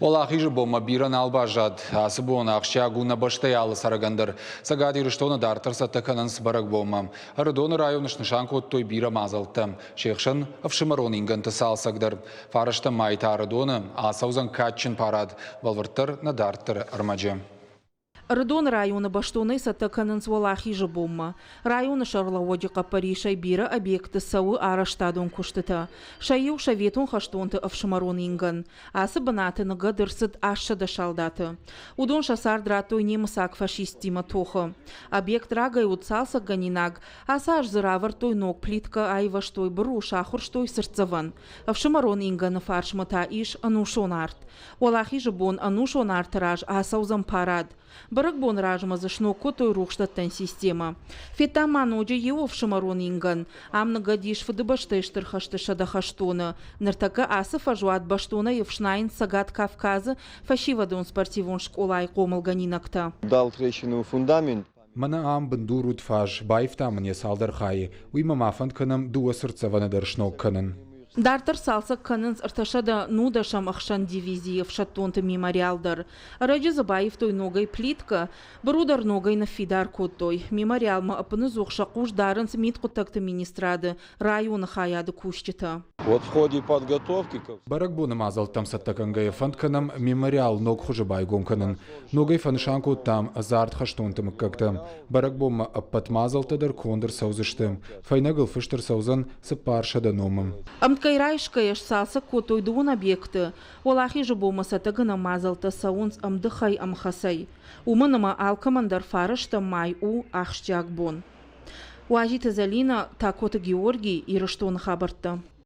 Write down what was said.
Ола хижи бома биран албажад, асыбуон ақшя гуна баштай алы сарагандыр. Сагади рыштоны дартырса тыканын сбарак бома. Арыдоны районыш нышанку оттой бира мазалтым. Шекшын авшымарон ингынты салсагдыр. Фарышты майта арыдоны асаузан катчин парад. Валвыртыр на дартыр армаджы. Рыдон районы баштоны сатаканын свалахи жабомма. Районы шарлаводи қапари шайбира объекты сауы араштадон куштыта. Шайю шаветун хаштонты авшымарон инган. Асы банатыны гадырсыд ашшада шалдаты. Удон шасар дратой немысак фашистима тохы. Объект рагай утсалса ганинаг. Аса аж зыравар ног плитка айваштой бру шахурштой сырцаван. Авшымарон инган фаршмата иш анушон арт. Олахи жабон анушон арт-раж асаузан парад. Барак бон ражма зашно котой рухштаттан система. Фетаман оджи его в шамарон инган. Амна гадиш фадыбаштештер хаштешада хаштона. Нартака асаф ажуат баштона евшнайн сагат Кавказа фашивадон спортивон школай комалганинакта. Дал трещину фундамент. Мана ам бандурут фаж, байфта мне салдар хай. Уйма мафанд канам дуа сырцавана даршнок канан. Дартер салса канынс арташада нудашам ахшан дивизии в шаттонты мемориалдар. Раджи забаев той ногой плитка, барудар ногой на фидар коттой. Мемориал ма апаны зухшакуш дарынс мит контакты министрады, района хаяды кущита. Вот в ходе подготовки... Барак буна мазал там саттакангая фантканам мемориал ног хужабай гонканан. Ногой фаншанку там азарт хаштонтым как-то. Барак бума аппатмазал тадар кондыр саузыштым. Файнагыл фыштыр саузан сапаршада номам. Кайрайшкаеш салса котой дуон объекты. Олахи жабома сатагана мазалта саунс амдыхай амхасай. Уманама алкамандар фарышта май у ахштяк бон. Уажита Залина такота Георгий и Рыштон хабарта.